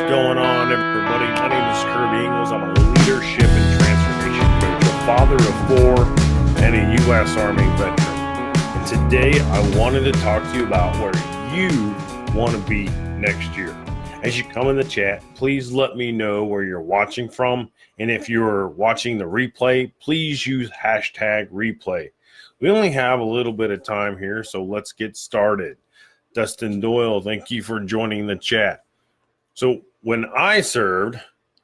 going on, everybody? My name is Kirby Ingles. I'm a leadership and transformation coach, a father of four, and a U.S. Army veteran. And today I wanted to talk to you about where you want to be next year. As you come in the chat, please let me know where you're watching from. And if you're watching the replay, please use hashtag replay. We only have a little bit of time here, so let's get started. Dustin Doyle, thank you for joining the chat. So when I served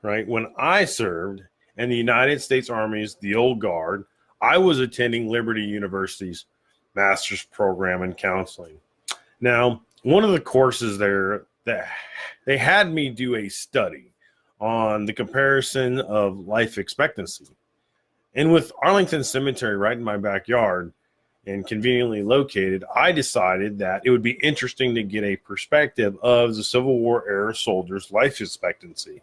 in the United States Army's, the old guard, I was attending Liberty University's master's program in counseling. Now, one of the courses there, that they had me do a study on the comparison of life expectancy. And with Arlington Cemetery right in my backyard and conveniently located, I decided that it would be interesting to get a perspective of the Civil War era soldiers' life expectancy.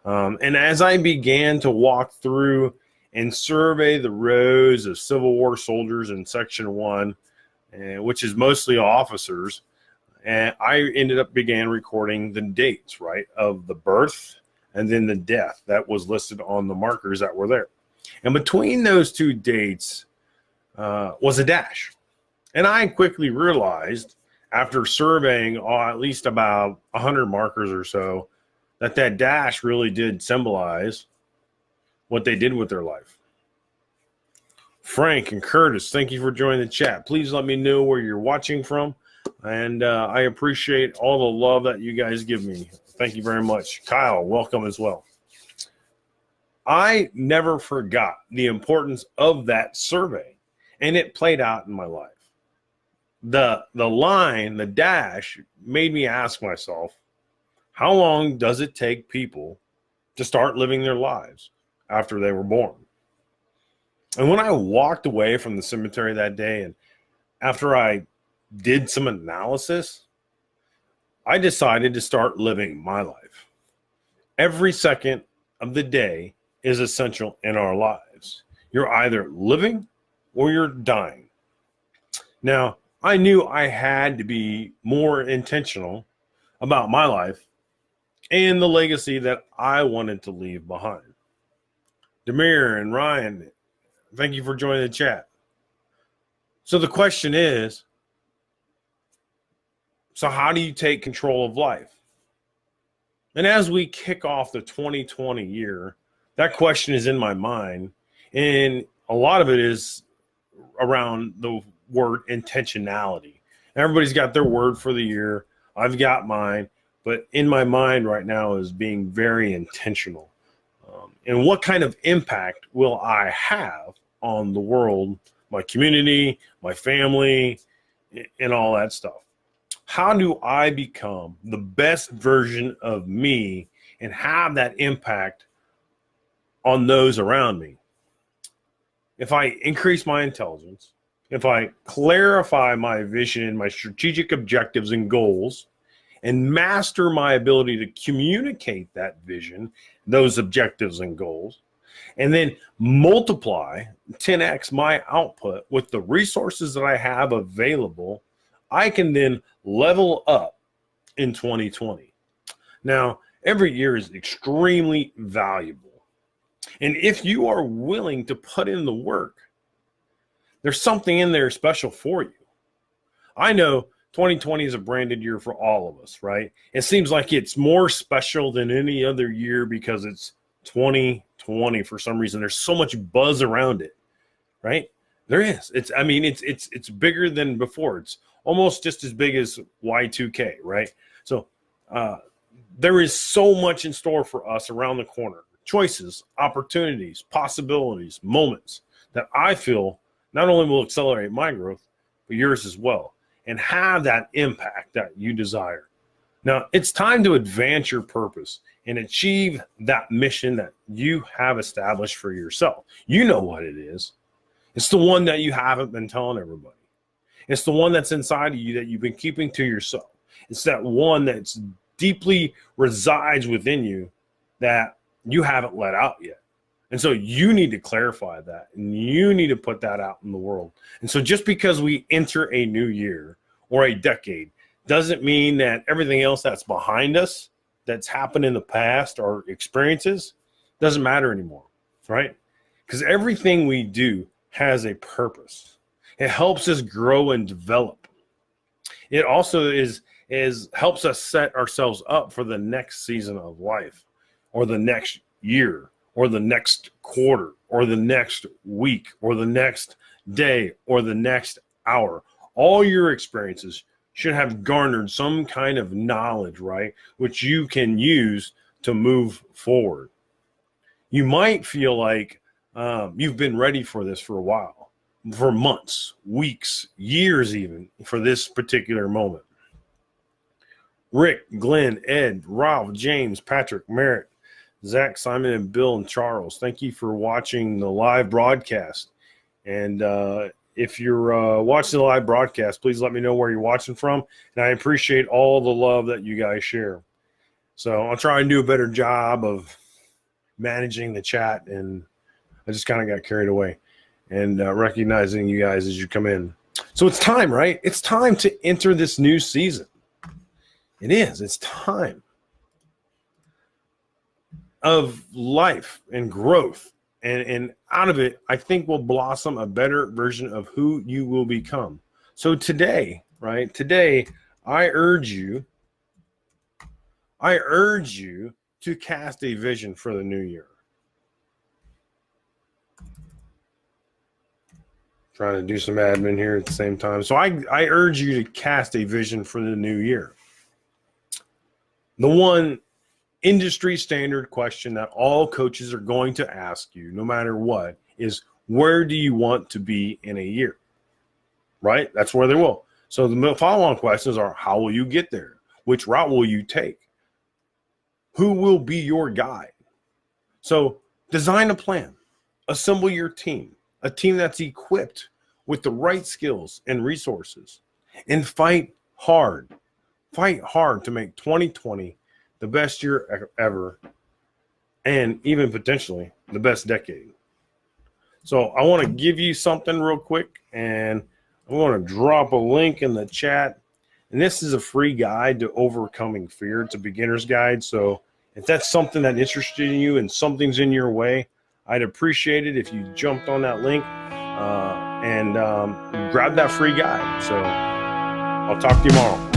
And as I began to walk through and survey the rows of Civil War soldiers in Section 1, which is mostly officers, and I began recording the dates, right, of the birth and then the death that was listed on the markers that were there. And between those two dates was a dash. And I quickly realized, after surveying at least about 100 markers or so, that dash really did symbolize what they did with their life. Frank and Curtis, thank you for joining the chat. Please let me know where you're watching from. And I appreciate all the love that you guys give me. Thank you very much. Kyle, welcome as well. I never forgot the importance of that survey, and it played out in my life. The line, the dash, made me ask myself, how long does it take people to start living their lives after they were born? And when I walked away from the cemetery that day, and after I did some analysis, I decided to start living my life. Every second of the day is essential in our lives. You're either living or you're dying. Now, I knew I had to be more intentional about my life and the legacy that I wanted to leave behind. Demir and Ryan, thank you for joining the chat. So the question is, so how do you take control of life? And as we kick off the 2020 year, that question is in my mind, and a lot of it is around the word intentionality. Everybody's got their word for the year. I've got mine, but in my mind right now is being very intentional. And what kind of impact will I have on the world, my community, my family, and all that stuff? How do I become the best version of me and have that impact on those around me? If I increase my intelligence, if I clarify my vision, my strategic objectives and goals, and master my ability to communicate that vision, those objectives and goals, and then multiply 10x my output with the resources that I have available, I can then level up in 2020. Now, every year is extremely valuable. And if you are willing to put in the work, there's something in there special for you. I know 2020 is a branded year for all of us, right? It seems like it's more special than any other year because it's 2020 for some reason. There's so much buzz around it, right? There is. It's bigger than before. It's almost just as big as Y2K, right? So there is so much in store for us around the corner. Choices, opportunities, possibilities, moments that I feel not only will accelerate my growth, but yours as well, and have that impact that you desire. Now, it's time to advance your purpose and achieve that mission that you have established for yourself. You know what it is. It's the one that you haven't been telling everybody. It's the one that's inside of you that you've been keeping to yourself. It's that one that's deeply resides within you that you haven't let out yet. And so you need to clarify that, and you need to put that out in the world. And so just because we enter a new year or a decade doesn't mean that everything else that's behind us that's happened in the past or experiences doesn't matter anymore, right? Because everything we do has a purpose. It helps us grow and develop. It also helps us set ourselves up for the next season of life, or the next year, or the next quarter, or the next week, or the next day, or the next hour. All your experiences should have garnered some kind of knowledge, right, which you can use to move forward. You might feel like you've been ready for this for a while, for months, weeks, years even, for this particular moment. Rick, Glenn, Ed, Ralph, James, Patrick, Merritt, Zach, Simon, and Bill, and Charles, thank you for watching the live broadcast. And if you're watching the live broadcast, please let me know where you're watching from. And I appreciate all the love that you guys share. So I'll try and do a better job of managing the chat. And I just kind of got carried away and recognizing you guys as you come in. So it's time, right? It's time to enter this new season. It is. It's time of life and growth. And out of it, I think will blossom a better version of who you will become. So today, right? Today, I urge you to cast a vision for the new year. Trying to do some admin here at the same time. So I urge you to cast a vision for the new year. The one industry standard question that all coaches are going to ask you, no matter what, is where do you want to be in a year? Right? That's where they will. So the follow-on questions are, how will you get there? Which route will you take? Who will be your guide? So design a plan. Assemble your team, a team that's equipped with the right skills and resources, and fight hard. Fight hard to make 2020 the best year ever, and even potentially the best decade. So I want to give you something real quick, and I want to drop a link in the chat. And this is a free guide to overcoming fear. It's a beginner's guide. So if that's something that interested in you and something's in your way, I'd appreciate it if you jumped on that link and grab that free guide. So I'll talk to you tomorrow.